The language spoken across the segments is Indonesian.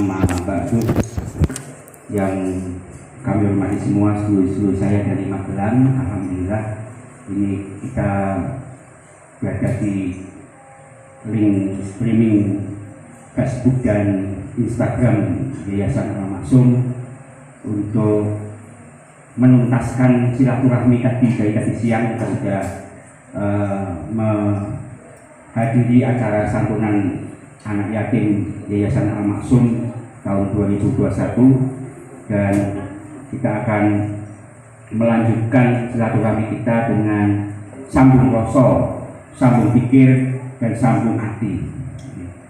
Amma ba'du, yang kami hormati semua seluruh saya dari Magelang. Alhamdulillah ini kita berada di link streaming Facebook dan Instagram Yayasan Al-Maksum untuk menuntaskan silaturahmi tadi siang. Kita sudah menghadiri acara santunan anak yatim Yayasan Al-Maksum tahun 2021, dan kita akan melanjutkan silaturahmi kita dengan sambung rasa, sambung pikir, dan sambung hati.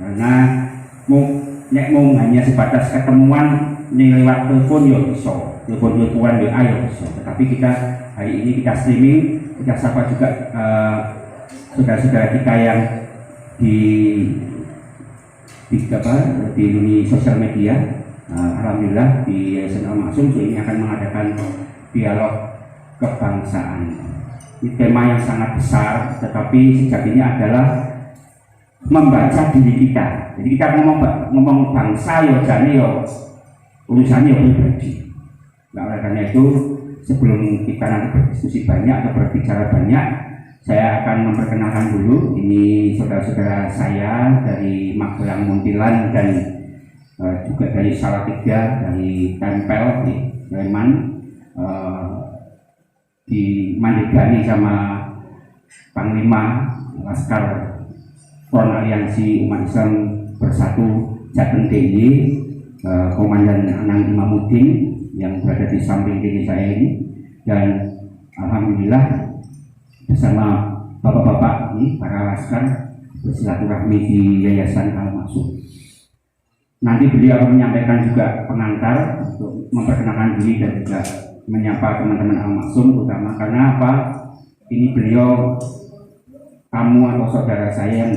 Karena mau hanya sebatas ketemuan lewat telepon ya bisa, telepon-teleponan ya ayo bisa. Tetapi kita hari ini kita streaming, kita sapa juga saudara-saudara kita yang di sosial media. Alhamdulillah di Yayasan Al-Maksum ini akan mengadakan dialog kebangsaan. Ini tema yang sangat besar, tetapi sejatinya adalah membaca diri kita. Jadi kita ngomong bangsa ya jane ya urusannya ya pribadi. Nah, oleh karena itu sebelum kita nanti berdiskusi banyak atau berbicara banyak, saya akan memperkenalkan dulu ini saudara-saudara saya dari Magelang Muntilan dan juga dari Salatiga, dari Tempel di Sleman, di Mandegani sama Panglima Laskar Front Aliansi Umat Islam Bersatu Jateng DIY, Komandan Anang Imamuddin yang berada di samping kiri saya ini, dan alhamdulillah bersama bapak-bapak ini para laskar bersilaturahmi di Yayasan Al-Maksum. Nanti beliau akan menyampaikan juga pengantar untuk memperkenalkan diri dan juga menyapa teman-teman Al-Maksum, terutama karena apa? Ini beliau tamu atau saudara saya yang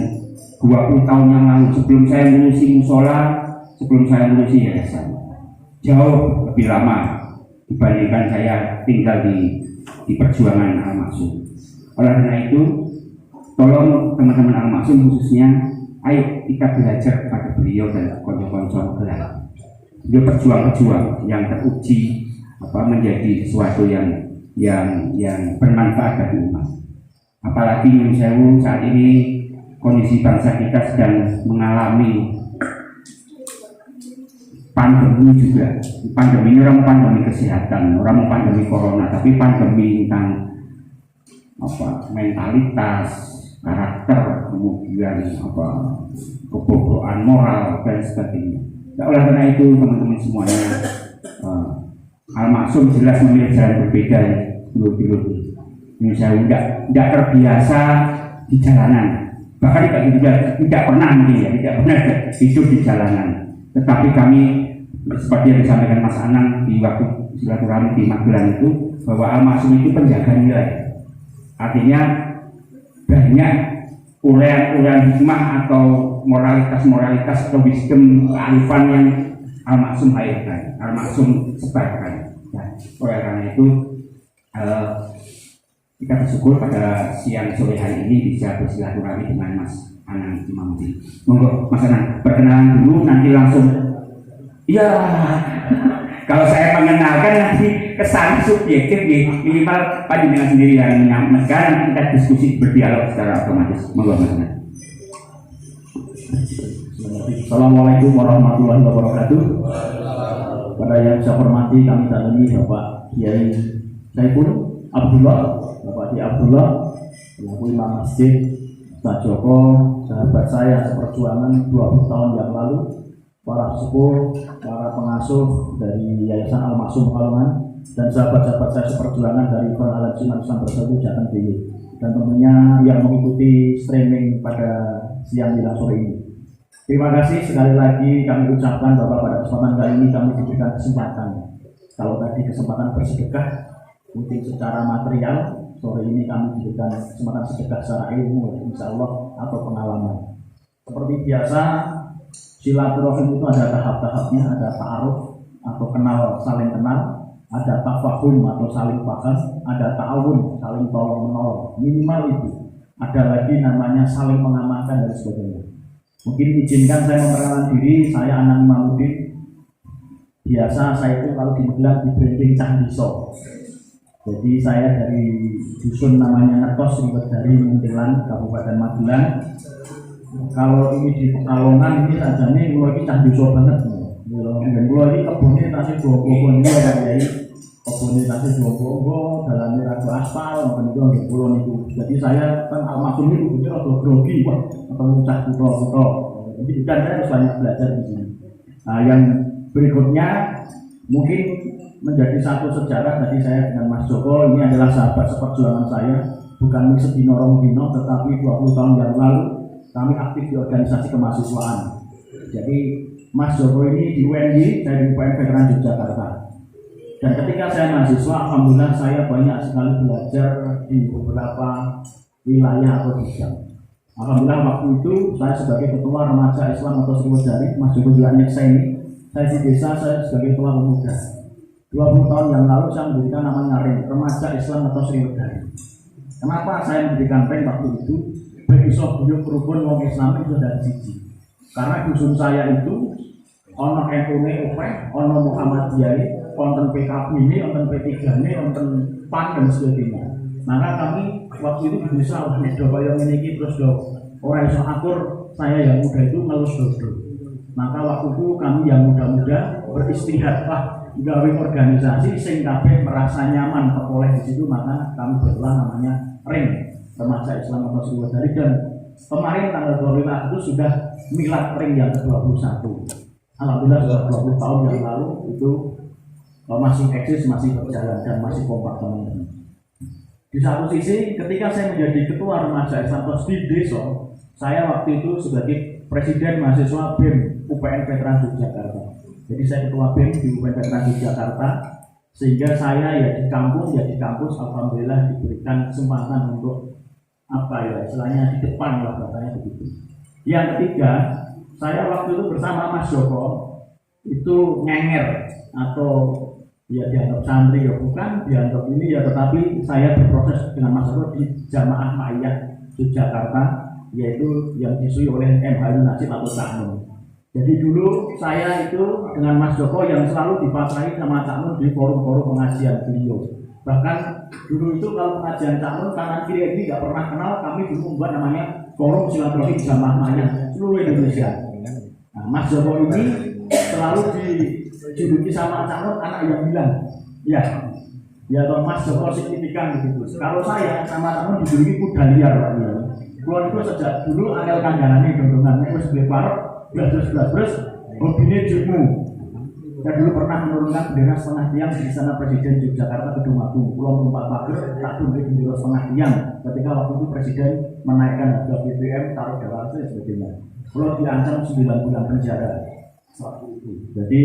20 tahun yang lalu, sebelum saya ngurusi musola, sebelum saya ngurusi yayasan, jauh lebih lama dibandingkan saya tinggal di perjuangan Al-Maksum. Oleh karena itu, tolong teman-teman Al-Maksum khususnya, ayo kita belajar pada beliau dan konco-konco Magelang. Beliau pejuang-pejuang yang teruji menjadi sesuatu yang bermanfaat bagi umat. Apalagi Nyun Sewu saat ini kondisi bangsa kita sedang mengalami pandemi juga. Pandemi ini orang pandemi kesehatan, orang pandemi corona, tapi pandemi tentang mentalitas, karakter, kemudian kebobrokan moral dan sebagainya. Nah, oleh karena itu teman-teman semuanya, Al-Maksum jelas memilih jalan berbeda dulu. Misalnya tidak terbiasa di jalanan, bahkan tidak pernah hidup di jalanan. Tetapi kami seperti yang disampaikan Mas Anang di waktu silaturahmi di Magelang itu, bahwa Al-Maksum itu penjaga nilai. Artinya banyak urean hikmah atau moralitas atau wisdom kearifan yang Al-Maksum hadirkan, Al-Maksum sebarkan. Nah, oleh karena itu kita bersyukur pada siang sore hari ini bisa bersilaturahmi dengan Mas Anang Imamuddin. Monggo Mas Anang perkenalan dulu, nanti langsung. Iya. Kalau saya mengenalkan nanti kesan subjektif, minimal panjenengan sendiri yang menyampaikan, kita diskusi berdialog secara otomatis. Monggo Mas Anang. Assalamualaikum warahmatullahi wabarakatuh. Pada yang saya hormati, kami tadi Bapak Kiai Saiful Abdullah, Bapak Kiai Abdullah, selaku Imam Masjid, Pak Joko, sahabat saya seperjuangan 20 tahun yang lalu, para sepuh, para pengasuh dari Yayasan Al-Maksum Pekalongan, dan sahabat-sahabat saya seperjuangan dari Front Aliansi Umat Islam Bersatu Jateng DIY, dan tentunya yang mengikuti streaming pada siang dan sore ini. Terima kasih sekali lagi kami ucapkan bahwa pada kesempatan kali ini kami diberikan kesempatan. Kalau tadi kesempatan bersedekah mungkin secara material, sore ini kami diberikan kesempatan sedekah secara ilmu, insya Allah, atau pengalaman. Seperti biasa, silaturahim itu ada tahap-tahapnya, ada ta'aruf atau kenal, saling kenal, ada tafahum atau saling paham, ada ta'awun, saling tolong menolong, minimal itu. Ada lagi namanya saling mengamalkan dan sebagainya. Mungkin izinkan saya memperkenalkan diri, saya Anang Imamuddin, biasa saya itu kalau di Magelang di branding Cangdiso. Jadi saya dari dusun namanya Ngetos Riwedari Muntilan Kabupaten Magelang. Kalau ini di Pekalongan ini saja nih mulai ini Cangdiso banget. Dan mulai ini kebunnya tasih dua-dua ini ya kebunnya tasih dua-dua dalamnya ragu aspal makan itu di pulau itu. Jadi saya kan almarhum itu punya rada grogi atau cah putra-putra. Jadi kan saya harus banyak belajar di sini. Nah, yang berikutnya mungkin menjadi satu sejarah tadi saya dengan Mas Joko, ini adalah sahabat seperjuangan saya, bukan sedino rong dino, tetapi 20 tahun yang lalu kami aktif di organisasi kemahasiswaan. Jadi Mas Joko ini di UNY, saya di UPN Veteran Yogyakarta. Dan ketika saya mahasiswa, alhamdulillah saya banyak sekali belajar di beberapa wilayah atau bidang. Alhamdulillah waktu itu saya sebagai ketua remaja Islam atau Sriwedari, Mas Joko juga nyeksa ini. Saya di desa, saya sebagai ketua pemuda. 20 tahun yang lalu saya mendirikan namanya REM, Remaja Islam atau Sriwedari. Kenapa saya mendirikan REM waktu itu? Besok beliau kerubun wong Islam itu dari siji. Karena dusun saya itu ono NU-ne opeh, ono Muhammadiyah, konten PKB ini, konten P3 ini, konten PAN dan sebagainya. Maka kami waktu itu bisa udah bayang ini terus orang iso akur saya yang muda itu ngelus dodo. Maka waktu itu kami yang muda-muda beristihad gawe organisasi sing kabeh merasa nyaman teroleh di situ, maka kami berlah namanya REM, Remaja Islam atau Sriwedari. Dan kemarin tanggal 25 itu sudah milad REM yang ke-21. Alhamdulillah sudah 20 tahun yang lalu itu masih eksis, masih berjalan dan masih kompak teman-teman. Di satu sisi ketika saya menjadi ketua Remaja Islam di desa, saya waktu itu sebagai presiden mahasiswa BEM UPN Veteran Yogyakarta. Jadi saya ketua BEM di UPN Veteran Yogyakarta, sehingga saya ya di kampus alhamdulillah diberikan kesempatan untuk istilahnya di depan lah katanya begitu. Yang ketiga, saya waktu itu bersama Mas Joko itu ngenger atau ya dianggap santri ya bukan, dianggap ini ya, tetapi saya berproses dengan Mas Joko di Jamaah Ma'iyah Yogyakarta, yaitu yang diisui oleh MH Nasib atau Cak Nun. Jadi dulu saya itu dengan Mas Joko yang selalu dipakai sama Cak Nun di forum-forum pengajian beliau. Bahkan dulu itu kalau pengajian Cak Nun kanan kiri ini nggak pernah kenal, kami dulu membuat namanya forum silaturahmi Jamaah Ma'iyah seluruh Indonesia. Nah, Mas Joko ini selalu dijuluki sama Cak Nun anak yang bilang, ya atau Mas Joko signifikan begitu. Kalau saya sama Cak Nun dijuluki kuda liar. Kalau itu sejak dulu angel kandangane dondongan wis duwe parok belas hobine jumu. Saya dulu pernah menurunkan bendera setengah tiang di sana Presiden Yogyakarta Gedung Agung. Pulau Numpak Pager tak tunduk bendera setengah tiang ketika waktu itu Presiden menaikkan harga BBM taruh dalam dan sebagainya. Pulau diancam 9 bulan penjara waktu itu. Jadi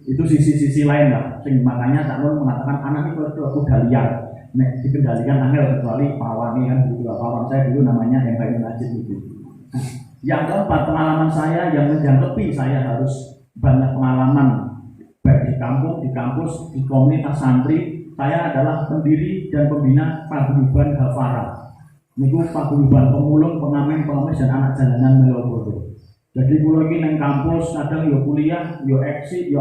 itu sisi-sisi lain lah. Makanya Cak Nun mengatakan anak itu kuda liar. Nek dikendalikan angel kecuali pawang kan begitu. Pawang saya dulu namanya MH Nasib itu. Yang keempat, pengalaman saya yang menjangkepi saya harus banyak pengalaman baik di kampung, di kampus, di komunitas santri. Saya adalah pendiri dan pembina paguyuban Hafara. Niku paguyuban pemulung, pengamen, pengemis dan anak jalanan Malioboro. Jadi pulau ini neng kampus kadang yo kuliah, yo aksi,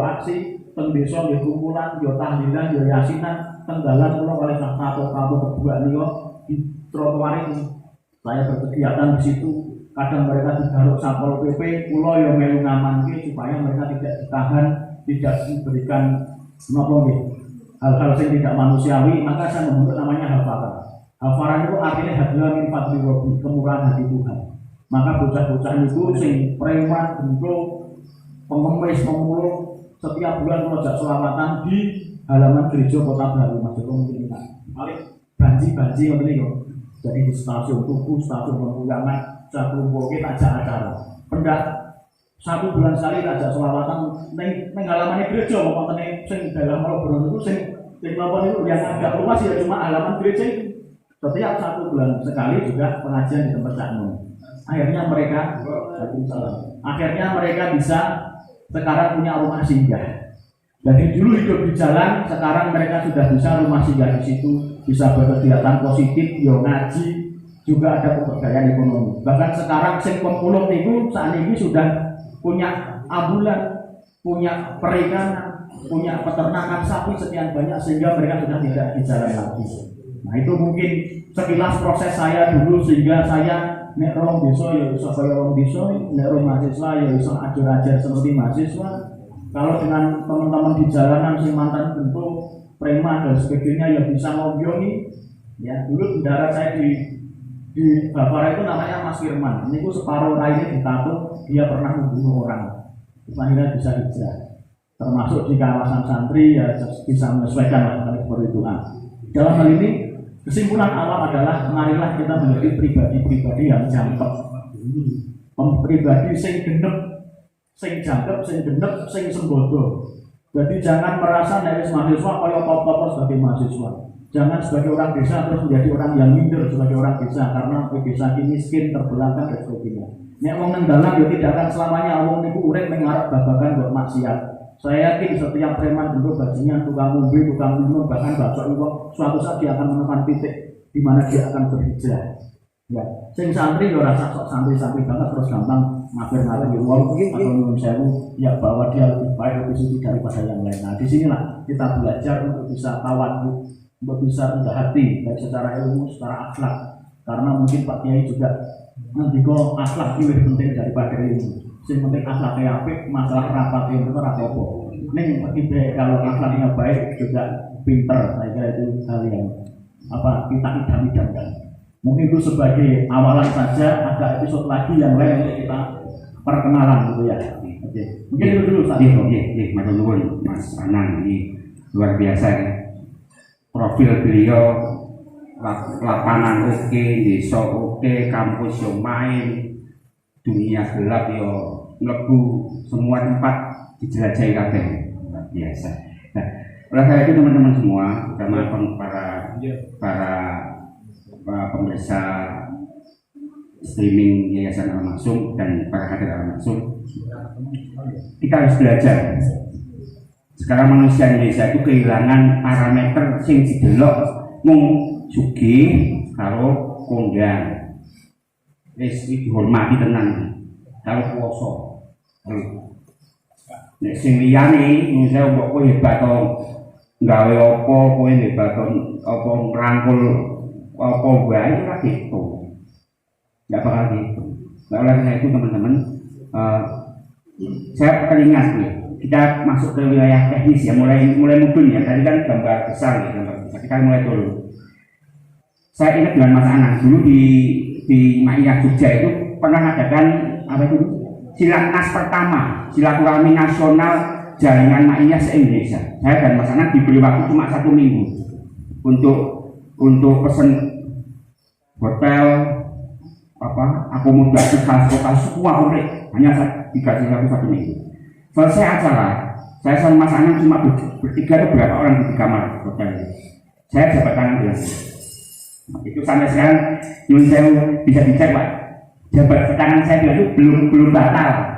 teng desa yo kumpulan, yo tahlilan, yo yasinan, tenggalan pulau oleh satu kedua niku di trotoar itu. Saya berkegiatan di situ. Kadang mereka digaruk Satpol PP, pulau yang melu ngamanke supaya mereka tidak ditahan, tidak diberikan hal-hal yang tidak manusiawi. Maka saya membentuk namanya Hafara. Hafara itu artinya hadiah min fadli rabbi, kemurahan hati Tuhan. Maka bocah-bocah itu sing preman, bentuk, pengemis, pemulung, setiap bulan melojak selawatan di halaman gereja Kota Baru. Mas Joko mungkin ingat. Paling banji ini kok. Jadi di stasiun Tugu, stasiun Lempuyangan, satu kita ajak acara. Pendak 1 bulan sekali ajak selawatan neng halaman gereja, mau konten sing dalam Malioboro itu sing lawan itu yang agak luas ya cuma halaman gereja itu. Setiap 1 bulan sekali juga pengajian di tempat Cak Nun. Akhirnya mereka bisa sekarang punya rumah singgah. Jadi dulu hidup di jalan, sekarang mereka sudah bisa rumah singgah di situ, bisa berkegiatan positif, yo ngaji, juga ada pemberdayaan ekonomi. Bahkan sekarang sing pemulung niku saat ini sudah punya ambulan, punya perikanan, punya peternakan sapi sekian banyak sehingga mereka sudah tidak di jalan lagi. Nah itu mungkin sekilas proses saya dulu sehingga saya nek rong desa ya iso kaya rong desa, nek rong mahasiswa ya iso ajar-ajar seperti mahasiswa. Kalau dengan teman-teman di jalanan sing mantan bentuk preman dan sebagainya ya bisa ngobroli. Ya dulu saudara saya di Bapara itu namanya Mas Firman. Ini separuh raihnya ditato, dia pernah membunuh orang. Akhirnya bisa hijrah. Termasuk di kawasan santri ya bisa menyesuaikan lah seperti itu. Dalam hal ini kesimpulan awal adalah marilah kita menjadi pribadi-pribadi yang jangkep, pribadi sing genep, sing jangkep, sing genep, sing sembodo. Jadi jangan merasa dari mahasiswa kaya apa-apa sebagai mahasiswa. Jangan sebagai orang desa terus menjadi orang yang minder sebagai orang desa karena desa ini miskin, terbelakang dan sebagainya. Nek wong nang dalam ya tidak akan selamanya wong niku urip mengarep babagan buat maksiat. Saya yakin setiap preman bentuk bajingan, tukang ngombe, tukang minum, bahkan bakso itu suatu saat dia akan menemukan titik di mana dia akan berhijrah. Ya, sing santri ya rasa sok santri-santri banget terus gampang ngafir-ngafir ya wong atau nyuwun sewu ya bahwa dia lebih baik lebih suci daripada yang lain. Nah, disinilah kita belajar untuk bisa tawadhu, untuk bisa rendah hati baik secara ilmu, secara akhlak. Karena mungkin Pak Kiai juga nanti kok akhlak lebih penting daripada ilmu. Yang penting akhlaknya apik, masalah rapat itu apa-apa. Ning kalau akhlaknya baik juga pinter, saya kira itu hal yang kita idam-idamkan. Mungkin itu sebagai awalan saja, ada episode lagi yang lain untuk kita perkenalan gitu ya. Oke. Mungkin itu dulu tadi. Matur nuwun Mas Anang, ini luar biasa ya. Profil beliau lapangan oke, desa oke, kampus yo main, dunia gelap yo mlebu, semua tempat dijelajahi kabeh. Luar biasa. Nah, oleh karena itu teman-teman semua, terutama para pemirsa streaming Yayasan Al-Maksum dan para kader Al-Maksum, kita harus belajar. Sekarang manusia Indonesia itu kehilangan parameter sing didelok mung sugih karo kondang. Wis dihormati tenan karo kuwasa. Nek sing liyane misalnya mbok kowe hebat to gawe apa, kowe hebat to apa ngrangkul apa wae ora gitu. Enggak bakal gitu. Nah, oleh karena itu teman-teman, saya teringat nih, kita masuk ke wilayah teknis ya, mulai mudun ya. Tadi kan gambar besar ya, gambar besar. Kita mulai dulu. Saya ingat dengan Mas Anang dulu di Maiyah Jogja itu pernah mengadakan apa itu silatnas pertama, silaturahmi nasional jaringan Maiyah se-Indonesia. Saya dan Mas Anang diberi waktu cuma 1 minggu untuk pesen hotel, akomodasi, transportasi semua oleh hanya dikasih satu minggu. Selesai acara, saya sama Mas Anang cuma bertiga atau berapa orang di kamar hotel. Saya jabat tangan dengan itu sampai sekarang nyun saya bisa dicek Pak. Jabat tangan saya itu belum batal.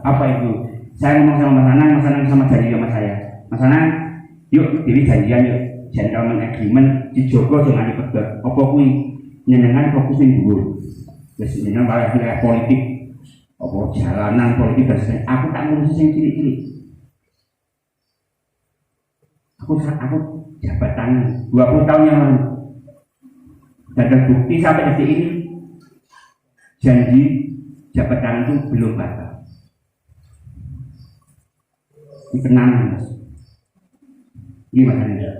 Apa itu? Saya ngomong sama Mas Anang sama janji sama saya. Mas Anang, yuk pilih janjian yuk. Gentleman agreement dijogo jangan dipedot. Apa kuwi nyenengan fokus ning dhuwur. Wis nyenengan wilayah politik. Apa jalanan politik dan sebagainya. Aku tak ngurusi sing cilik-cilik. Aku jabatan 20 tahun yang lalu. Dan terbukti sampai detik ini janji jabatan itu belum batal. Ini kenangan Mas. Gimana ya?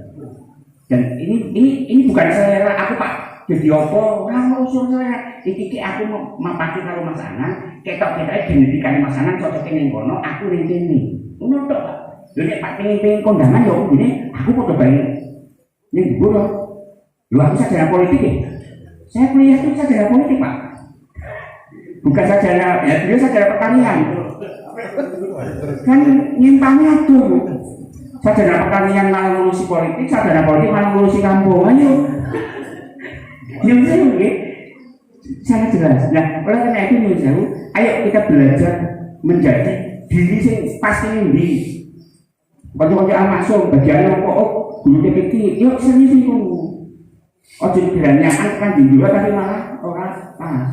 Dan ini bukan selera aku Pak. Jadi apa? Ora usul saya. Iki aku mau pakai karo Mas Anang, ketok-ketoke genetikan Mas Anang cocoke ning kono, aku ning kene. Ngono tok Pak. Lha nek Pak pengen kondangan ya ngene, aku padha bae ning dhuwur. Lho aku sarjana politik ya. Saya kuliah itu sarjana politik Pak. Bukan sarjana, ya dia sarjana pertanian. Kan nyimpangnya tuh. Sarjana pertanian malah ngurusi politik, sarjana politik malah ngurusi kampung. Ayo. Sangat jelas. Nah, oleh karena itu menurut saya, ayo kita belajar menjadi diri sing pasti ini. Waktu Al-Maksum bagiannya guru TPT, yuk serius itu. Ojo diberanyakan kan di luar tapi malah orang pas.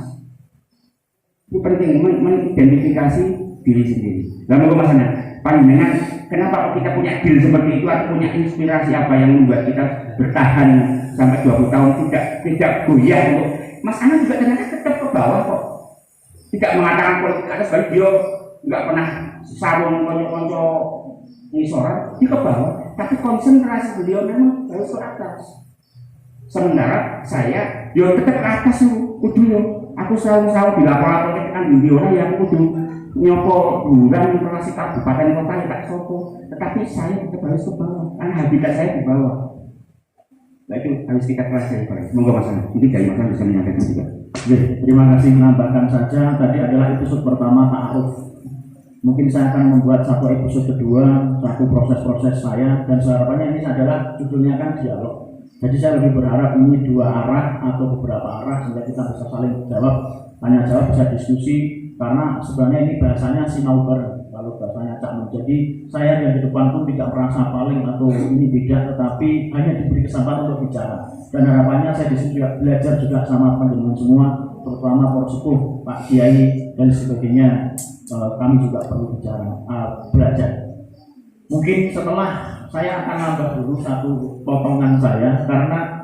Itu penting mengidentifikasi diri sendiri. Lalu maksudnya, panjenengan kenapa kita punya deal seperti itu atau punya inspirasi apa yang membuat kita bertahan sampai 20 tahun tidak goyah untuk Mas Anang juga ternyata tetap ke bawah kok. Tidak mengatakan politik atas baik dia nggak pernah sarung konco-konco ngisoran di ke bawah, tapi konsentrasi beliau memang harus ke atas. Sementara saya yo tetap ke atas kudu yo. Aku selalu dilapor-laporkan kan di orang yang kudu nyopo bulan relasi kabupaten kota ya tak sopo, tetapi saya tetap harus ke bawah karena habitat saya di bawah. Nah itu harus kita pelajari Pak. Monggo Mas Anang, ini dari Mas Anang bisa menyampaikan juga. Oke, terima kasih. Menambahkan saja tadi adalah episode pertama ta'aruf. Mungkin saya akan membuat satu episode kedua, satu proses-proses saya, dan harapannya ini adalah judulnya kan dialog. Jadi saya lebih berharap ini dua arah atau beberapa arah sehingga kita bisa saling jawab, tanya jawab, bisa diskusi. Karena sebenarnya ini bahasanya sinauber, kalau bahasanya Cak Nun. Jadi saya yang di depan pun tidak merasa paling atau ini beda, tetapi hanya diberi kesempatan untuk bicara. Dan harapannya saya di sini juga belajar juga sama panjenengan semua, terutama para sepuh, Pak Kiai dan sebagainya. Kami juga perlu bicara, belajar. Mungkin setelah saya akan nambah dulu satu potongan saya, karena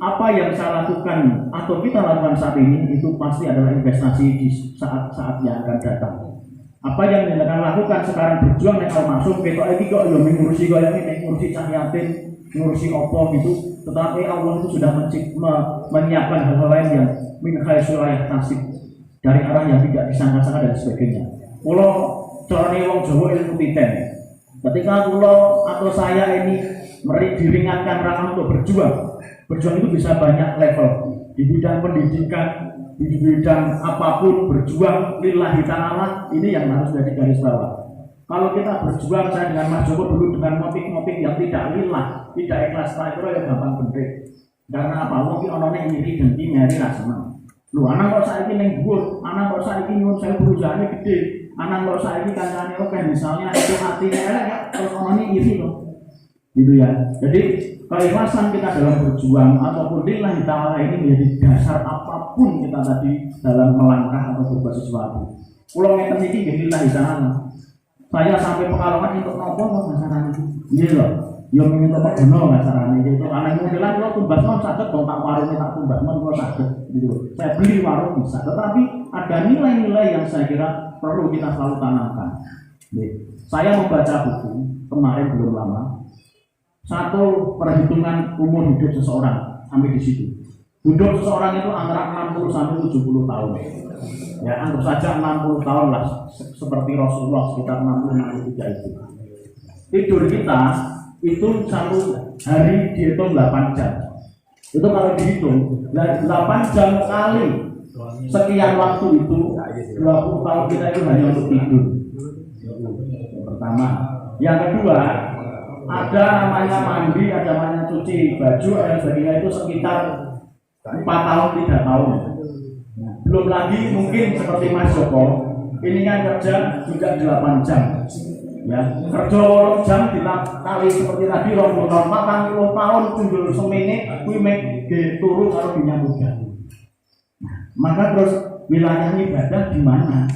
apa yang saya lakukan atau kita lakukan saat ini itu pasti adalah investasi di saat-saat yang akan datang. Apa yang kita akan lakukan sekarang berjuang kalau masuk kita lagi kok yang mengurusi kok ini mengurusi cahyatin, mengurusi opo gitu. Tetapi Allah itu sudah menyiapkan hal-hal lain yang min khaisul nasib dari arah yang tidak disangka-sangka dan sebagainya. Kalau carane wong Jawa ilmu titen. Ketika kulo atau saya ini diringankan rangka untuk berjuang. Berjuang itu bisa banyak level, di bidang pendidikan, di bidang apapun berjuang lillahi ta'ala, ini yang harus jadi garis bawah. Kalau kita berjuang saya dengan Mas Joko dulu dengan motif-motif yang tidak lillah, tidak ikhlas, itu ya gampang bener. Karena apa? Mungkin orangnya iri dengki nyari rasanya. Lu anak kok saiki ning dhuwur, anak kok saiki nyuwun saya perusahaannya gede, anak kok saiki kancane oke misalnya itu hatinya elek ya, terus orangnya iri loh. Gitu ya. Jadi keikhlasan kita dalam berjuang ataupun lillahi ta'ala ini menjadi dasar apapun kita tadi dalam melangkah atau berbuat sesuatu. Pulau ngeten iki nggih lillahi ta'ala. Saya sampai Pekalongan untuk nopo masaran itu. Nggih lho. Yo minta pegono masaran itu. Anak modelan kula tumbas mon saged dong tak warung tak tumbas mon kula saged gitu. Saya beli warung bisa, tetapi ada nilai-nilai yang saya kira perlu kita selalu tanamkan. Saya membaca buku kemarin belum lama. Satu perhitungan umur hidup seseorang sampai di situ. Hidup seseorang itu antara 60 sampai 70 tahun. Ya, anggap saja 60 tahun lah seperti Rasulullah sekitar 60-63 itu. Tidur kita itu satu hari dihitung 8 jam. Itu kalau dihitung 8 jam kali sekian waktu itu 20 tahun kita itu hanya untuk tidur. Yang pertama. Yang kedua, ada namanya mandi, ada namanya cuci baju dan sebagainya itu sekitar 4 tahun 3 tahun. Belum lagi mungkin seperti Mas Joko, ini kan kerja juga 8 jam. Ya, kerja 8 jam kali seperti tadi 20 tahun, 40 tahun tunggu semene kuwi mek turu karo dinyambutkan. Maka terus wilayah ibadah di mana?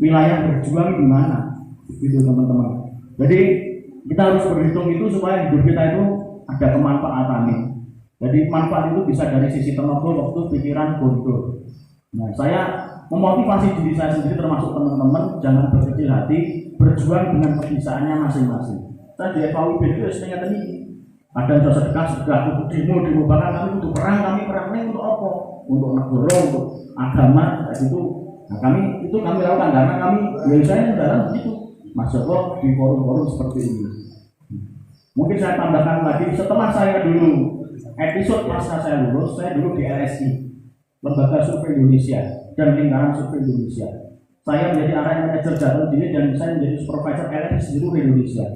Wilayah berjuang di mana? Gitu teman-teman. Jadi kita harus berhitung itu supaya hidup kita itu ada kemanfaatannya. Jadi manfaat itu bisa dari sisi tenaga, waktu, pikiran, kontrol. Nah, saya memotivasi diri saya sendiri termasuk teman-teman jangan berkecil hati, berjuang dengan kebisaannya masing-masing. Saya di FAUB itu sebenarnya tadi ada yang sedekah, untuk demo, bahkan kami untuk perang ini untuk apa? Untuk negara, untuk agama, itu. Nah, kami lakukan karena kami biasanya dalam begitu. Mas Joko di forum-forum seperti ini. Mungkin saya tambahkan lagi, setelah saya dulu episode pasca saya lulus, saya dulu di LSI, Lembaga Survei Indonesia dan Lingkaran Survei Indonesia. Saya menjadi area manajer jatuh diri dan saya menjadi supervisor LSI seluruh Indonesia.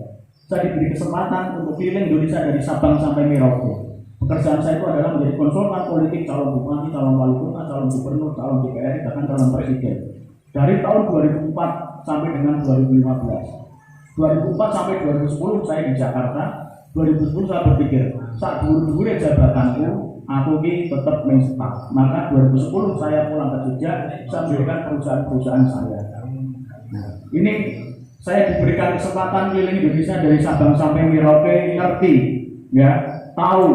Saya diberi kesempatan untuk keliling Indonesia dari Sabang sampai Merauke. Pekerjaan saya itu adalah menjadi konsultan politik, calon bupati, calon wali kota, calon gubernur, calon DPR, bahkan calon presiden. Dari tahun 2004 sampai dengan 2015. 2004 sampai 2010 saya di Jakarta. 2010 saya berpikir, saat dulu jabatanku, aku ini tetap menstaf. Maka 2010 saya pulang ke Jogja, saya mendirikan perusahaan-perusahaan saya. Ini saya diberikan kesempatan keliling Indonesia dari Sabang sampai Merauke, ngerti, ya, tahu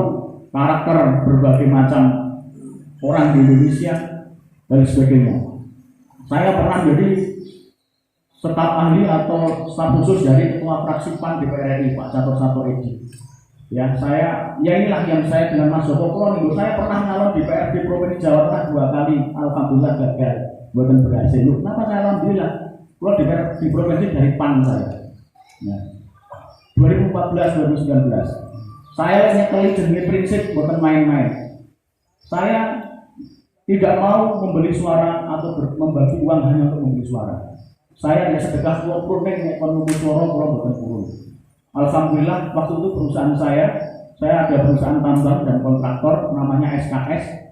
karakter berbagai macam orang di Indonesia dan sebagainya. Saya pernah jadi staf ahli atau staf khusus dari Ketua Fraksi PAN DPR RI Pak Catur Edi. Ya, inilah yang saya dengan Mas Joko Kronik. Saya pernah nyalon di DPRD Provinsi Jawa Tengah 2 kali, alhamdulillah gagal, bukan berhasil. Kenapa saya alhamdulillah? Kalau di provinsi dari PAN saya. Ya. 2014-2019. Saya nyekeli jenis prinsip bukan main-main. Saya tidak mau membeli suara atau membagi uang hanya untuk membeli suara. Saya hanya sedekah 20 ning ekonomi suara kalau bukan turun. Alhamdulillah waktu itu perusahaan saya ada perusahaan tambang dan kontraktor namanya SKS.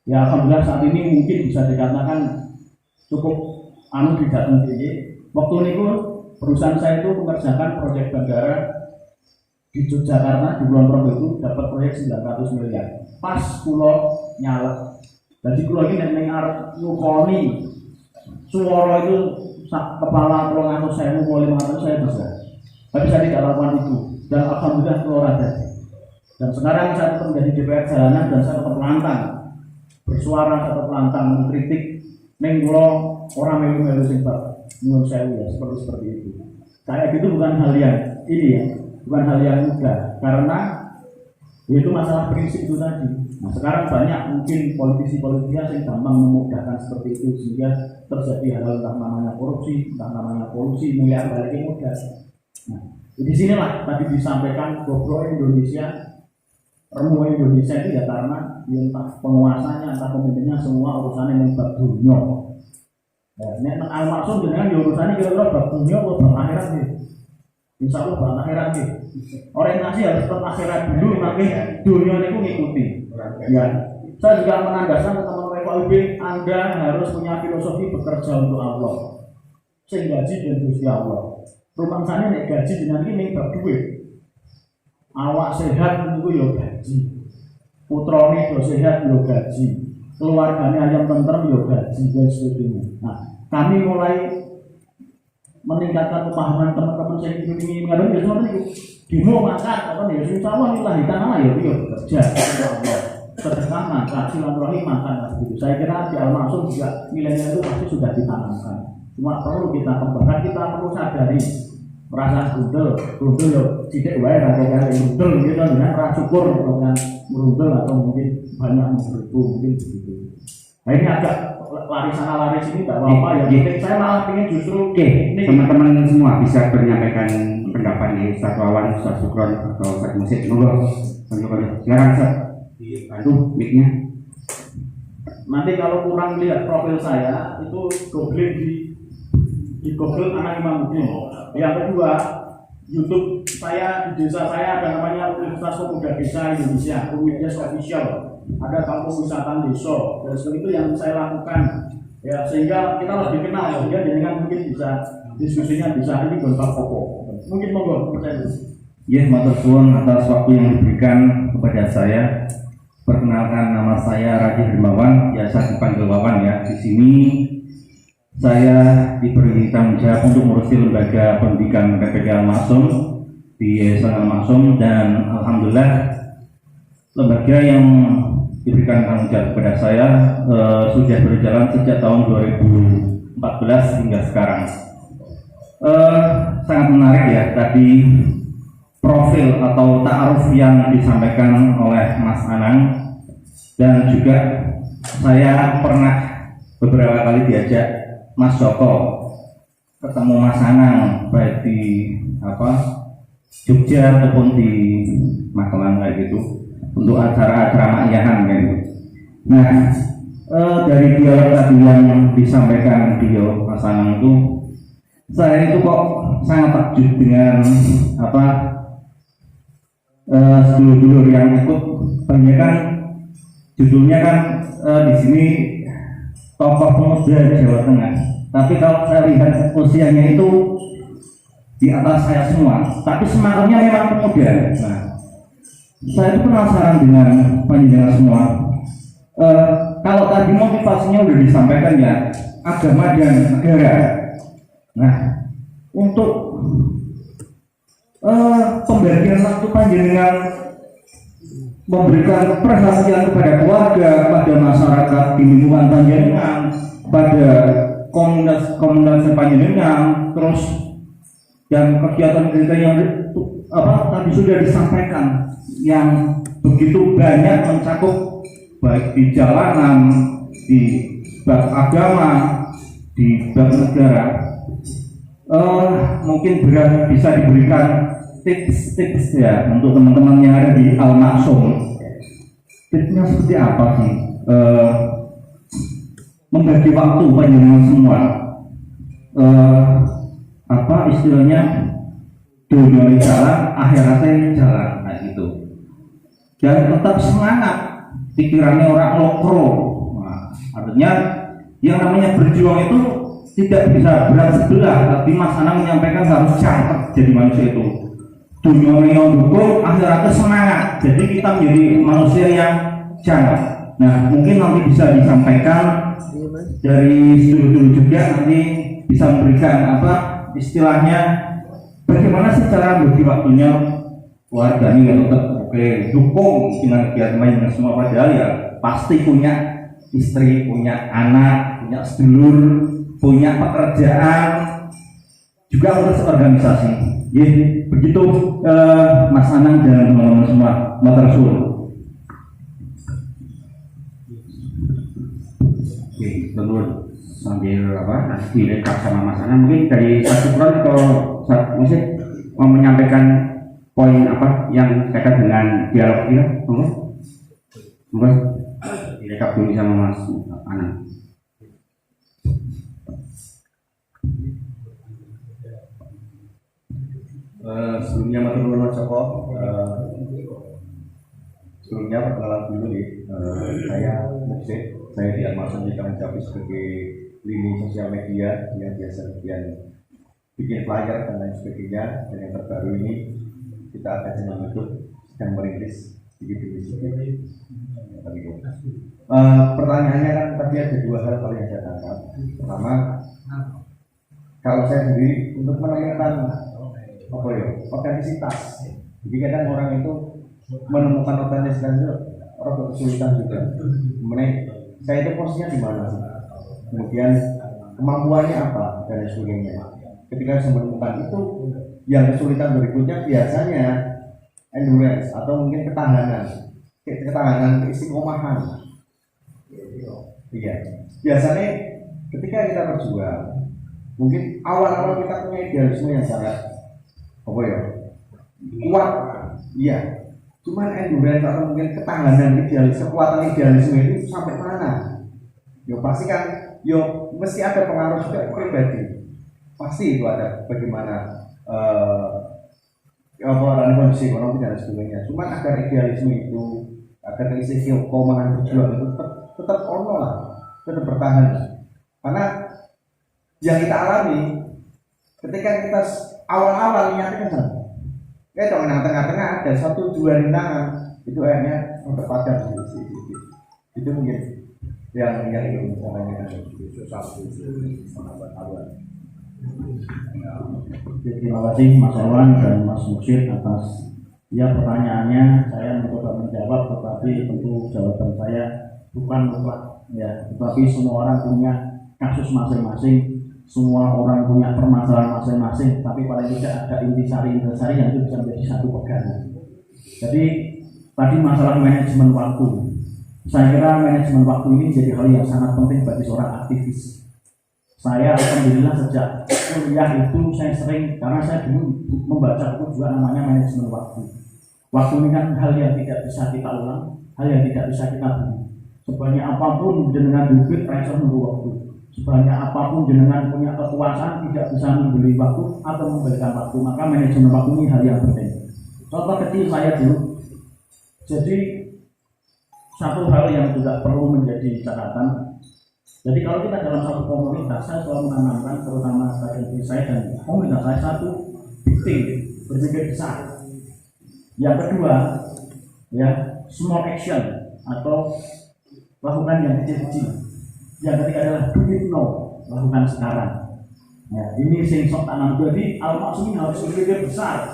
Ya alhamdulillah saat ini mungkin bisa dikatakan cukup di Jateng tinggi. Waktu itu perusahaan saya itu mengerjakan proyek bandara di Yogyakarta di Kulon Progo itu dapat proyek 900 miliar. Pas pulau nyala. Jadi pulau ini nek arep nyukoni suara itu kepala 300.000 mau 500 saya bisa. Tapi saya tidak lakukan itu dan alhamdulillah keluar ada. Dan sekarang saya tetap menjadi DPR jalanan dan saya tetap lantang bersuara, tetap lantang mengkritik neng orang melu-melu sing menurut saya ya seperti itu. Kayak gitu bukan hal yang ini ya, bukan hal yang mudah karena itu masalah prinsip itu tadi. Nah sekarang banyak mungkin politisi-politisi yang gampang memudahkan seperti itu sehingga terjadi hal entah namanya korupsi, entah namanya kolusi, miliar balik mudah. Nah, di sinilah tadi disampaikan goblok Indonesia, remu Indonesia itu ya karena entah penguasanya, entah pemimpinnya semua urusannya yang bab dunia. Nek al-maksum dengan urusannya kira-kira bab dunia atau bab akhirat nih. Insya Allah bab akhirat nih. Orientasi harus tetap akhirat dulu, nanti dunia itu ngikuti. Ya, saya juga menandaskan ke teman-teman FIB, Anda harus punya filosofi bekerja untuk Allah. Sehingga gaji dan Gusti Allah. Rumah sana nek gaji dengan ini berduit. Awak sehat itu yo gaji. Putrane do sehat yo gaji. Keluarganya ayam tentrem yo gaji dan sebagainya. Nah, kami mulai meningkatkan pemahaman teman-teman saya ini ngadon ya semua itu. Demo makan apa ya insyaallah lillahi ta'ala ya yo bekerja Allah. Sedekah makan, silaturahim makan begitu. Saya kira di Al-Maksum juga nilainya itu pasti sudah ditanamkan. Cuma perlu kita kembangkan, kita perlu sadari perasaan gundel yo tidak wae kali gundel gitu dengan rasa syukur dengan merundel atau mungkin banyak memberiku mungkin begitu. Nah ini agak lari sana lari sini tidak apa-apa ya. Saya malah ingin justru teman-teman semua bisa menyampaikan pendapatnya Ustaz Wawan, Ustaz Sukron atau Ustaz Musik. Monggo silakan Ustaz dibantu mic-nya. Nanti kalau kurang lihat profil saya itu googling di Google anak Imam Udin. Yang kedua, YouTube saya di desa saya ada namanya Universitas Pemuda Desa Indonesia, Universitas Official. Ada kampung wisata desa. Dan seperti itu yang saya lakukan. Ya sehingga kita lebih kenal sehingga dengan mungkin bisa diskusinya bisa ini gontak pokok. Mungkin monggo percaya. Ya, matur suwun atas waktu yang diberikan kepada saya. Perkenalkan nama saya Raji Hermawan, biasa dipanggil Wawan ya. Di sini saya diberi tanggung jawab untuk mengurusi lembaga pendidikan PPK Al-Maksum di Yayasan Al-Maksum dan alhamdulillah lembaga yang diberikan tanggung jawab kepada saya sudah berjalan sejak tahun 2014 hingga sekarang. Sangat menarik ya tadi profil atau ta'aruf yang disampaikan oleh Mas Anang dan juga saya pernah beberapa kali diajak Mas Joko ketemu Mas Anang baik di Jogja ataupun di Magelang kayak gitu untuk acara-acara makyahan kayak gitu. Nah dari dialog tadi yang disampaikan beliau Mas Anang itu saya itu kok sangat takjub dengan sedulur-sedulur yang ikut banyak kan judulnya kan di sini tokoh pemuda Jawa Tengah. Tapi kalau saya lihat usianya itu di atas saya semua, tapi semangatnya memang pemuda. Nah, saya itu penasaran dengan panjenengan semua. Kalau tadi motivasinya udah disampaikan ya, agama dan negara. Nah, untuk pembagian waktu panjenengan memberikan perhatian kepada keluarga, pada masyarakat di lingkungan panjenengan, pada komunitas panjenengan, terus dan kegiatan-kegiatan yang tadi sudah disampaikan yang begitu banyak mencakup baik di jalanan, di bab agama, di bab negara. Mungkin bisa diberikan tips-tips ya untuk teman-teman yang ada di Al-Maksum. Tipsnya seperti apa sih? Membagi waktu panjenengan semua. Apa istilahnya? Dunia jalan, akhiratnya jalan, nah gitu. Dan tetap semangat, pikirannya orang lokro. Nah, artinya yang namanya berjuang itu tidak bisa berat sebelah, tapi Mas Anang menyampaikan harus jangkep jadi manusia itu. Dunia yang dukung, akhiratnya semangat. Jadi kita menjadi manusia yang jangkep. Nah, mungkin nanti bisa disampaikan dari studio juga, nanti bisa memberikan apa istilahnya, bagaimana sih cara membagi waktunya keluarga ini yang tetap dukung dengan kegiatan main semua, padahal ya pasti punya istri, punya anak, punya sedulur, punya pekerjaan, juga urus organisasi. Ya, begitu Mas Anang dan teman-teman semua, matur suwun. Oke, teman sambil direkap sama Mas Anang, mungkin dari satu Quran atau satu musik mau menyampaikan poin apa yang kaitan dengan dialog kita, monggo direkap dulu sama Mas Anang. Sebelumnya matur nuwun Mas Joko. Sebelumnya perkenalan dulu nih, saya Muksid, saya di Al-Maksum menjabat sebagai lini sosial media yang biasa bikin flyer dan lain sebagainya. Dan yang terbaru ini kita akan channel YouTube sedang merintis sedikit demi sedikit. Pertanyaannya kan tadi ada dua hal paling yang saya tangkap. Pertama, kalau saya sendiri untuk menemukan otentisitas. Jadi kadang orang itu menemukan otentisitas itu orang kesulitan juga. Kemudian saya itu posisinya di mana sih? Kemudian kemampuannya apa dan sebagainya. Ketika saya menemukan itu, yang kesulitan berikutnya biasanya endurance atau mungkin ketahanan, keistiqomahan. Iya. Biasanya ketika kita berjuang, mungkin awal-awal kita punya idealisme yang sangat kuat, iya. Cuman endurance atau mungkin ketahanan idealisme, kekuatan idealisme itu sampai mana? Yo pasti kan, mesti ada pengaruh juga pribadi. Pasti itu ada bagaimana kondisi ekonomi dan sebagainya. Cuman agar idealisme itu, agar keistiqomahan berjuang itu tetap ono lah, tetap bertahan. Karena yang kita alami ketika kita awal-awal niatnya kan dong, tengah-tengah ada satu dua rintangan, itu akhirnya untuk padam itu mungkin yang misalnya satu awal. Terima kasih Mas Awan dan Mas Muksid atas pertanyaannya. Saya mencoba menjawab, tetapi tentu jawaban saya bukan mutlak ya, tetapi semua orang punya kasus masing-masing, semua orang punya permasalahan masing-masing, tapi paling tidak ada intisari yang itu bisa menjadi satu pegangan. Jadi tadi masalah manajemen waktu, saya kira manajemen waktu ini menjadi hal yang sangat penting bagi seorang aktivis. Saya alhamdulillah sejak kuliah itu saya sering, karena saya dulu membaca buku juga namanya manajemen waktu. Waktu ini kan hal yang tidak bisa kita ulang, hal yang tidak bisa kita beli. Sebanyak apapun jenengan duit, rasa nunggu waktu. Sebanyak apapun jenengan punya kekuasaan, tidak bisa membeli waktu atau memberikan waktu. Maka manajemen waktu ini hal yang penting. Contoh kecil saya dulu. Jadi satu hal yang juga perlu menjadi catatan. Jadi kalau kita dalam satu komunitas, saya selalu menanamkan, terutama bagi saya dan komunitas saya, satu big berpikir besar. Yang kedua, small action atau lakukan yang kecil-kecil. Yang ketiga adalah do it now, lakukan sekarang. Ya, ini sing sok tanam. Jadi al-maksum harus berpikir besar.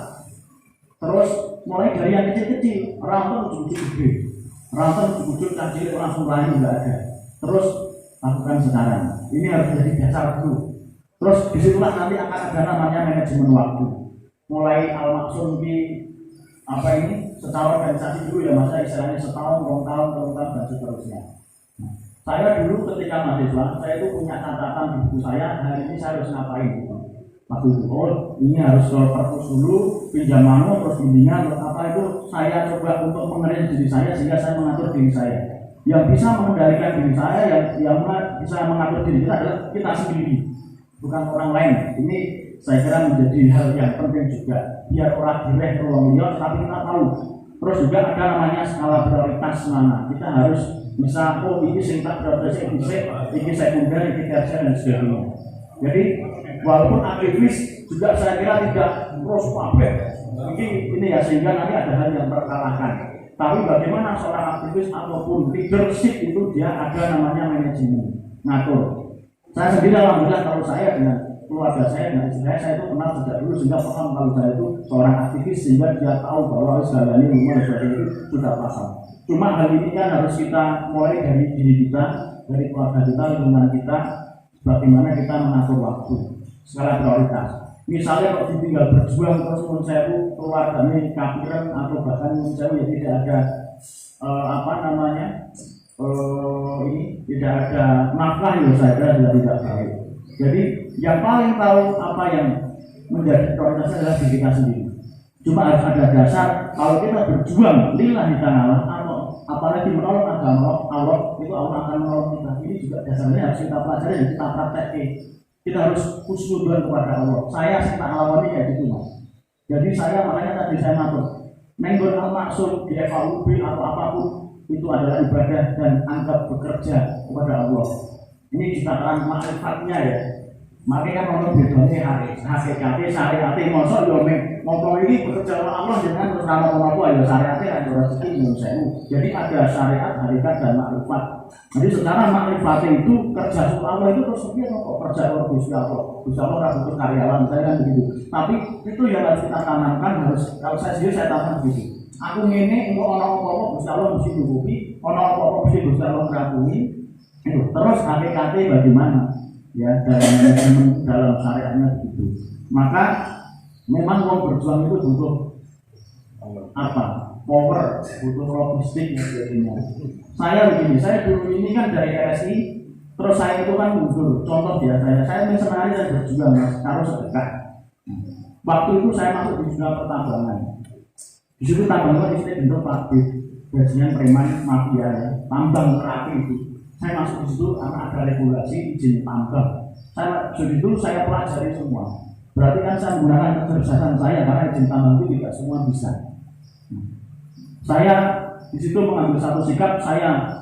Terus mulai dari yang kecil-kecil, orang ujung gede, orang ujung kecil langsung lain nggak ada. Terus lakukan sekarang. Ini harus jadi dasar dulu. Terus disitulah nanti akan ada namanya manajemen waktu. Mulai al-maksum di apa ini secara organisasi dulu ya, masa istilahnya setahun, 2 tahun, 3 tahun dan seterusnya. Saya dulu ketika mahasiswa, saya itu punya catatan di buku saya, hari ini saya harus ngapain gitu. Waktu itu, oh ini harus ke perpus dulu, pinjam manu, terus bimbingan, terus apa itu saya coba untuk mengenai diri saya sehingga saya mengatur diri saya. Yang bisa mengendalikan diri saya, yang bisa mengatur diri kita adalah kita sendiri, bukan orang lain. Ini saya kira menjadi hal yang penting juga, biar orang direh ruang lihat, tapi kita tahu. Terus juga ada namanya skala prioritas mana, kita harus bisa, oh ini singkat prioritas, ini sekunder, ini tersier dan sebagainya. Jadi walaupun aktivis juga saya kira tidak terus pabrik, ini ya sehingga nanti ada hal yang terkalahkan. Tapi bagaimana seorang aktivis ataupun leadership itu dia ada namanya manajemen, ngatur. Saya sendiri alhamdulillah kalau saya dengan keluarga saya dan istri saya itu kenal sejak dulu sehingga paham kalau saya itu seorang aktivis sehingga dia tahu bahwa segalanya ini itu sudah paham. Cuma hal ini kan harus kita mulai dari diri kita, dari keluarga kita, lingkungan kita, bagaimana kita mengatur waktu, skala prioritas. Misalnya kalau ditinggal berjuang terus pun saya itu keluarganya kafiran atau bahkan saya ya tidak ada ini tidak ada nafkah ya saya kira sudah tidak baik. Jadi yang paling tahu apa yang menjadi prioritas adalah diri kita sendiri. Cuma harus ada dasar kalau kita berjuang lillahi ta'ala atau apalagi menolong agama Allah, itu Allah akan menolong kita. Ini juga dasarnya harus kita pelajari dan kita praktekkan. Kita harus husnudzon kepada Allah. Saya cinta alawani kayak gitu mas. Jadi saya makanya tadi saya matur nenggon al-maksud di FAUB atau apapun itu adalah ibadah dan anggap bekerja kepada Allah. Ini dikatakan makrifatnya ya. Makanya kan orang bedanya HKT, syariat, masa yo ngomong ini bekerja sama Allah dengan terus nama apa ya syariat ada rezeki menurut saya. Jadi ada syariat, hakikat dan makrifat. Jadi secara makrifat itu kerja sama Allah itu terus dia kok kerja sama Gusti Allah. Gusti Allah harus butuh karyawan misalnya kan begitu. Tapi itu yang harus kita tanamkan harus kalau saya sendiri saya tanamkan begitu. Aku ngene engko ana apa-apa Gusti Allah mesti nutupi, ana apa-apa mesti Gusti Allah ngrakuni. Itu terus HKT bagaimana? Ya dalam syariatnya begitu. Maka memang mau berjuang itu butuh apa? Power, butuh logistik dan sebagainya. Saya begini, saya dulu ini kan dari RSI, terus saya itu kan mundur. Contoh ya saya misalnya saya berjuang mas, taruh sedekah. Waktu itu saya masuk di dunia pertambangan. Di situ tambangnya istri bentuk pabrik, bajingan preman mafia ya, tambang terapi itu. Saya masuk di situ karena ada regulasi izin tambang. Jadi itu saya pelajari semua. Berarti kan saya menggunakan kecerdasan saya karena izin tambang itu tidak semua bisa. Saya di situ mengambil satu sikap. Saya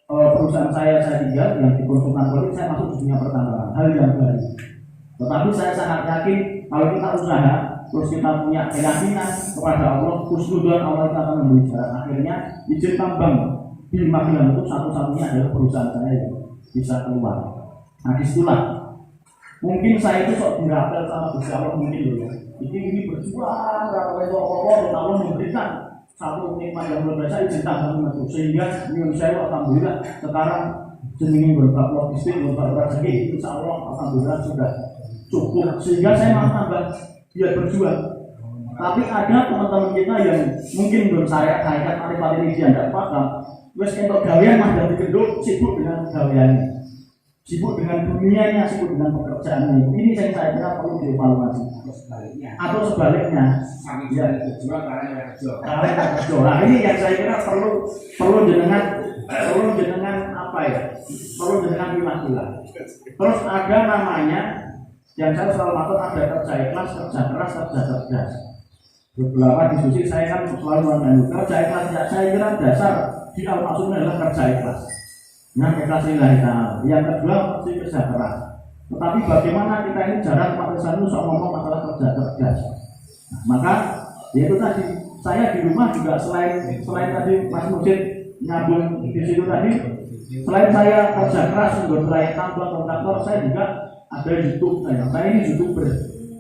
perusahaan saya tinggal yang di konsultan politik, saya masuk di dunia pertambangan, hal yang baru. Tetapi saya sangat yakin kalau kita usaha, terus kita punya keyakinan kepada Allah, husnudzon Allah itu akan memberi jalan. Akhirnya izin tambang di Magelang itu satu-satunya adalah perusahaan saya yang bisa keluar. Nah disitulah mungkin saya itu sok dirapel sama Gusti Allah mungkin loh ya. Ini berjuang berapa itu apa-apa Allah memberikan satu nikmat yang luar biasa izin tambang itu sehingga Indonesia alhamdulillah sekarang jenenge berbab logistik berbab rezeki insya Allah alhamdulillah sudah cukup sehingga saya mau tambah biar berjuang. Tapi ada teman-teman kita yang mungkin belum saya kaitan paling ini dia tidak paham. Wes entuk gawean mah dari gendut sibuk dengan gaweannya, sibuk dengan dunianya, sibuk dengan pekerjaannya. Ini yang saya kira perlu dievaluasi. Atau sebaliknya, ya berjuang karena kerja. Nah ini yang saya kira perlu jenengan apa ya? Perlu jenengan pilah. Terus ada namanya yang saya selalu maksud ada kerja ikhlas, kerja keras, kerja cerdas. Beberapa diskusi saya kan selalu mengandung kerja ikhlas. Saya kira dasar di al-maksudnya adalah kerja ikhlas. Nah, ikhlas lillahi ta'ala. Yang kedua mesti kerja keras. Tetapi bagaimana kita ini jarang Pak Rizanu sok ngomong masalah kerja cerdas. Nah, maka yaitu tadi saya di rumah juga selain tadi Mas Mujid nyambung di situ tadi, selain saya kerja keras untuk proyek tambang kontraktor, saya juga ada YouTube saya ini YouTuber,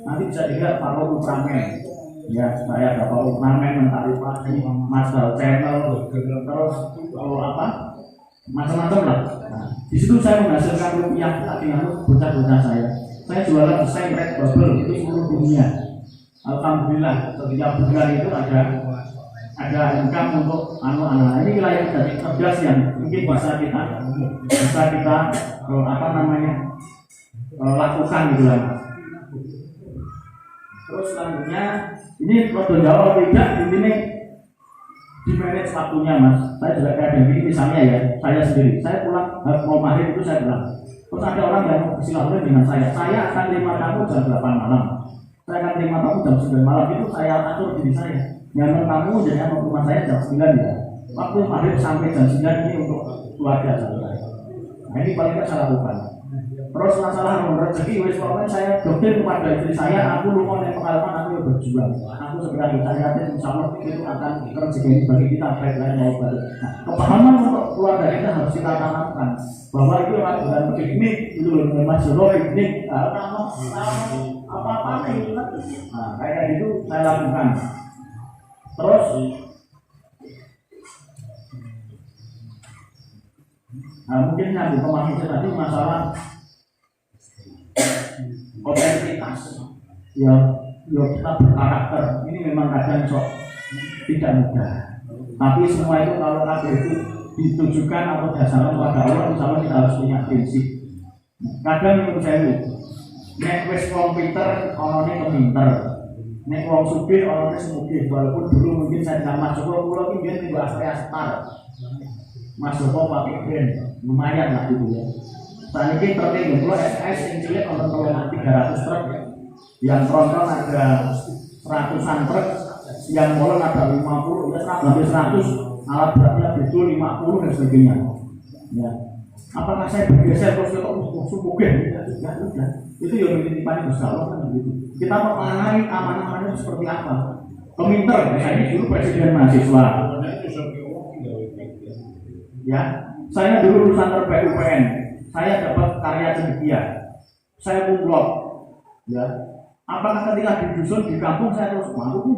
nanti bisa dilihat Pak Ultraman. Ya, saya ada Pak Ultraman, Mentari Pagi, Master Channel, terus macam-macam lah. Nah, di situ saya menghasilkan rupiah dengan bocah-bocah saya. Saya jualan desain red bubble itu seluruh dunia. Alhamdulillah setiap bulan itu ada income untuk anak-anak. Ini wilayah dari cerdas yang mungkin bisa kita lakukan gitu lah. Terus selanjutnya ini produk Jawa tidak ini di manage waktunya mas. Saya juga kayak begini misalnya ya, saya sendiri, saya pulang mau maghrib itu saya pulang. Terus ada orang yang bersilaturahmi dengan saya akan terima kamu jam 8 malam, saya akan terima kamu jam 9 malam, itu saya atur diri saya. Yang kamu jadi mau rumah saya jam 9 ya, waktu maghrib sampai jam 9 ini untuk keluarga saya. Nah ini paling tidak saya lakukan. Terus masalah nomor rezeki, wes pokoknya saya doktrin kepada istri saya, aku lupa yang pengalaman, aku yang berjuang. Aku segera saya yakin insya Allah itu akan rezeki bagi kita baik lain mau balik. Nah, kepahaman untuk keluarga kita harus kita tanamkan bahwa itu bukan piknik, itu loh Mas Jolo piknik, apa-apa itu. Nah kayak gitu saya lakukan. Terus mungkin nyambung ke manusia tadi masalah otoritas ya kita berkarakter ini memang kadang tidak mudah, tapi semua itu kalau kader itu ditujukan atau dasarkan pada Allah, insya Allah kita harus punya prinsip. Kadang menurut saya nek wis wong pinter orangnya keminter, nek wong supir orangnya semugih. Walaupun dulu mungkin saya dengan Mas Joko pulau ini dia tidak astar Mas Joko pakai brand lumayan lah gitu ya. Saat ini tertinggi pulau SS yang cilik orang tolongan 300 truk, yang tronton ada ratusan truk, yang molen ada 50, hampir 100, alat beratnya itu 50 dan sebagainya. Ya. Apakah saya bergeser terus ke supugeh? Tidak. Itu yang dititipan besar kan begitu. Kita mengenai amanah-amanah seperti apa? Keminter, misalnya dulu presiden mahasiswa. Ya, saya dulu lulusan terbaik UPN. Saya dapat karya cendekia, saya kumlot, ya. Apakah ketika di dusun di kampung saya terus mampu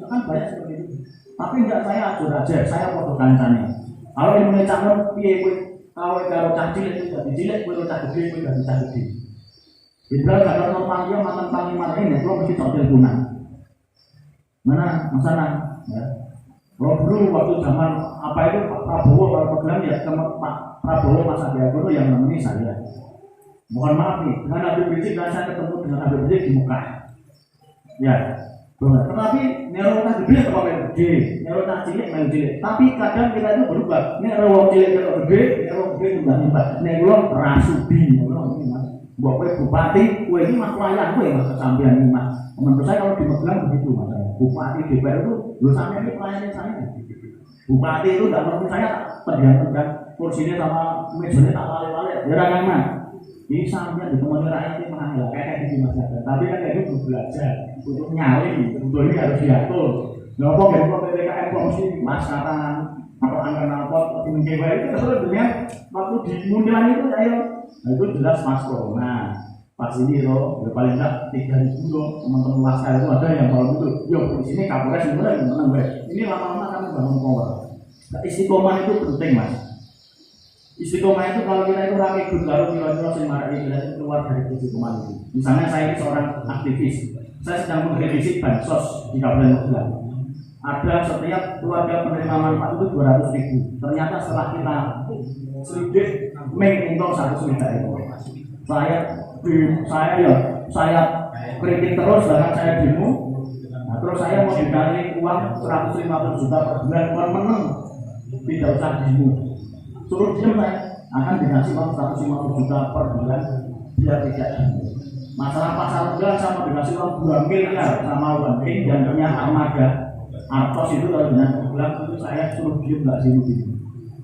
kan banyak seperti itu. Tapi enggak, saya atur aja, saya foto kancane. Kalau yang menecakkan piye kalau cah cilik itu jadi cilik, kalau cah gede itu jadi cah gede. Bila kalau normal dia makan panglima ini, kalau mesti tak teleponan. Mana masalah? Ya. Kalau dulu waktu zaman apa itu Pak Prabowo kalau program ya Pak Prabowo Mas Sandiaga yang menemani saya. Mohon maaf nih, dengan Habib Rizik dan saya ketemu dengan Habib Rizik di Mekah. Ya, benar. Tetapi nerota gede atau main gede, nerota cilik main cilik. Tapi kadang kita itu berubah. Nerota cilik atau gede, nerota gede juga nimbat. Nerota rasubi, buat bupati, kue ini mas pelayan, kue mas kesampian ini mas. Menurut saya kalau di Magelang begitu mas. Bupati DPR itu, lu sampai ini pelayanin saya. Bupati itu tidak menurut saya tergantung kursinya sama mejanya tak wale-wale. Ya kan mas. Ini sampai ditemani rakyat itu mahal, kayak gitu mas. Tapi kan kayak gitu belajar untuk nyali, untuk ini harus diatur. Kenapa nggak mau PPKM promosi masyarakat atau angka-angka seperti menjewa itu sebenarnya waktu dimundilan itu ayo, nah itu jelas masuk. Nah pas ini loh, paling enggak 3.000 loh teman-teman laskar itu ada yang kalau itu, yuk di sini Kapolres sebenarnya yang menang guys. Ini lama-lama kami bangun power. Nah, istiqomah itu penting mas. Istiqomah itu kalau kita itu rakyat ikut lalu kira-kira semarang kita itu keluar dari istiqomah itu. Misalnya saya ini seorang aktivis, saya sedang mengkritisi bansos di Kabupaten Magelang. Ada setiap keluarga penerima manfaat itu 200.000. Ternyata setelah kita selidik mengintor 100 juta itu. Saya kritik terus, bahkan saya demo. Nah, terus saya mau dikasih uang 150 juta per bulan, bukan menang. Tidak usah demo. Suruh diem saya akan dikasih uang 150 juta per bulan biar tidak demo. Masalah pasar bulan sama dikasih uang 2 miliar sama uang ini dan ternyata armada. Artos itu kalau dengan bilang itu saya suruh diem nggak sih gitu.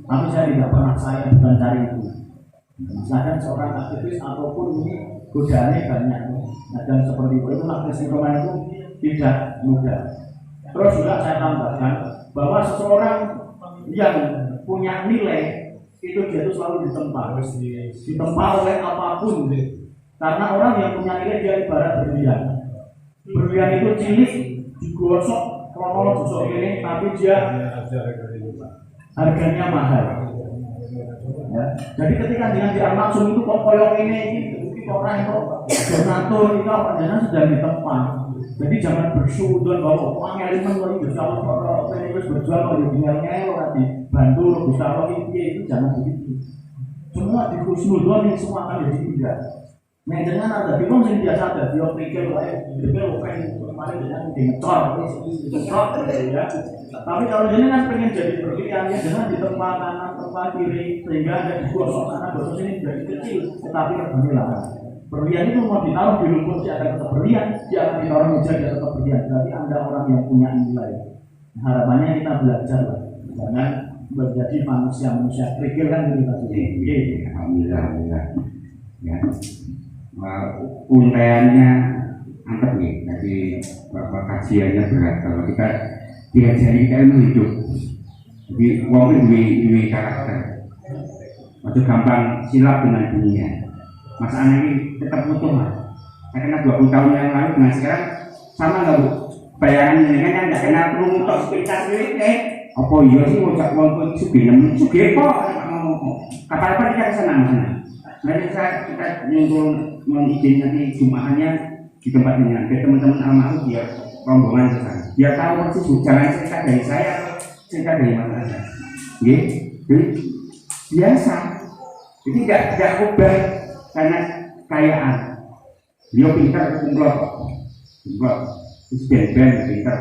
Tapi saya tidak pernah, saya bukan cari itu. Misalkan seorang aktivis ataupun ini godaannya banyak. Dan seperti itu aktivis lingkungan itu tidak mudah. Terus juga saya tambahkan bahwa seseorang yang punya nilai itu dia itu selalu ditempa oleh apapun. Karena orang yang punya nilai dia ibarat berlian. Berlian itu cilik, digosok, kronolog gosok ini, tapi dia harganya mahal. Ya. Jadi ketika dengan di Al-Maksum itu kok koyok ini orang itu donatur itu apa jangan sudah ditempat. Jadi jangan bersuudon bahwa uang elemen kalau bisa kalau terus berjual kalau dinilainya kalau dibantu bisa kalau itu jangan begitu. Semua dihusnudon ini semua akan jadi tidak. Nah jangan ada bingung sih biasa ada dia pikir kemarin dengan ngecor ya. Tapi kalau jenengan pengen jadi berliannya jangan di tempat kanan tempat kiri sehingga ada di gosok sana gosok sini jadi kecil tetapi terbenarlah. Berlian itu mau ditaruh di lumpur dia akan tetap berlian, dia akan ditaruh meja dia tetap berlian. Berarti Anda orang yang punya nilai. Harapannya kita belajar lah, jangan menjadi manusia kerikil kan gitu tadi. Alhamdulillah. Ya. Untaiannya mantap nih. Jadi kajiannya berat. Kalau kita diajari kita ilmu hidup. Jadi wong itu karakter. Waktu gampang silap dengan dunia. Masa anak ini tetap utuh lah. Karena 20 tahun yang lalu dengan sekarang sama nggak bu? Bayangan ini kan nggak kenal perlu untuk sepeda sendiri apa iya sih ngocak uang itu suge kok kapal apa kita kesana sana. Nanti kita nyuruh izin nanti jumahannya di tempat dengan ke teman-teman almarhum biar rombongan ke sana. Biar tahu persis jangan cerita dari saya, cerita dari mana saja. Jadi biasa. Jadi tidak ubah karena kekayaan. Dia pintar kumplot, ben pintar.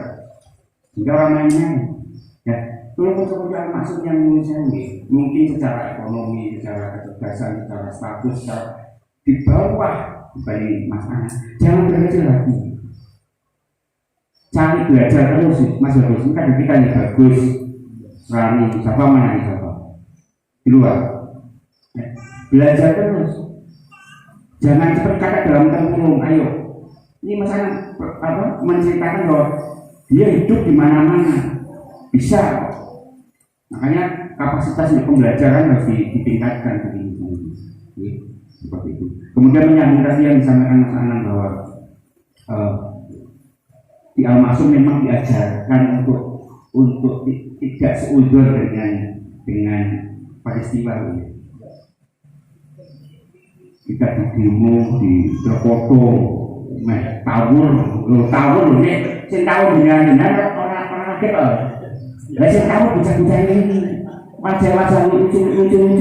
Jika orang lainnya, ya, kalau pekerjaan maksud yang mungkin secara ekonomi, secara kecerdasan, secara status, secara di bawah dibanding Mas Anas. Jangan belajar lagi. Cari belajar terus, Mas Bagus. Ini kan kita yang bagus. Rani, siapa mana siapa? Di luar. Ya. Belajar terus. Jangan seperti kata dalam tempurung. Ayo. Ini masalah menceritakan bahwa dia hidup di mana-mana. Bisa. Makanya kapasitas untuk pembelajaran harus ditingkatkan begini. Seperti itu. Kemudian menyambung tadi yang disampaikan Mas Anang bahwa di Al-Maksum memang diajarkan untuk tidak seuzur dengan peristiwa ini. Kita di demo, di terfoto, tawur ini, saya tahu dengan orang kita. Ya saya tahu bisa ini wajah-wajah lucu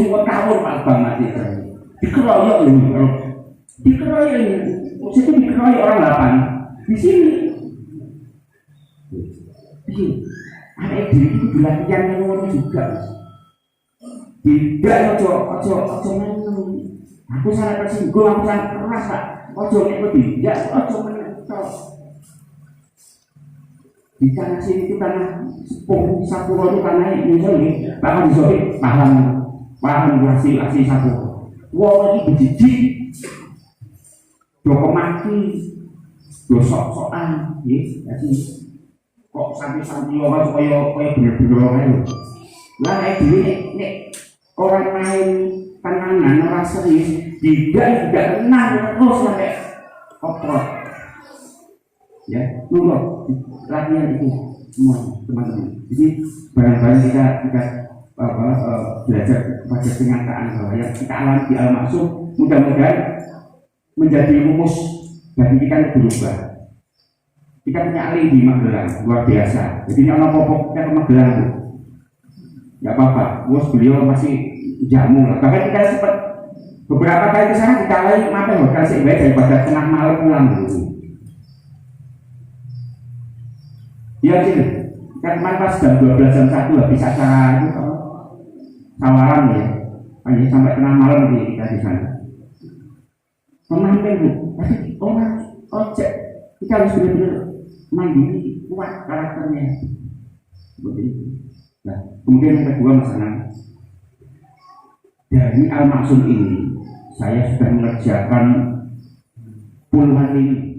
kok tawur Pak Bang mati. Dikeroyok ini, maksudnya dikeroyok orang 8 di sini. Anak itu berlatihan yang ngono juga. Tidak ojo meneng. Aku sangat tersinggung, aku sangat keras Pak. Ojo tidak, ojo meneng. Di tanah sini itu tanah sepuh Sapuro itu tanah ini bahkan di sini paham asli Sapuro. Wong iki dijiji. Do mati. Do sok-sokan, nggih. Jadi kok sampai orang kaya bener-bener ae. Lah nek orang main tenanan ora serius, tidak kenal terus sampai kotor. Ya, nunggu latihan itu semua teman-teman. Jadi barang-barang kita belajar pada kenyataan bahwa yang kita alami di Al-Maksum mudah-mudahan menjadi rumus bagi kita berubah. Kita punya ahli di Magelang luar biasa. Jadi kalau popok kita ke Magelang tuh, nggak apa-apa. Beliau masih jamu lah. Bahkan kita sempat beberapa kali ke sana dikalahin makan hotel sih daripada tengah malam pulang dulu. Ya sih, kan pas jam 12 jam 1 habis acara itu tawaran ya, hanya sampai tengah malam kita di sana. Memampir bu, tapi orang ojek kita harus benar-benar mandiri, kuat karakternya. Seperti itu. Nah, kemudian yang kedua masalah dari Al-Maksum ini, saya sudah mengerjakan puluhan ini.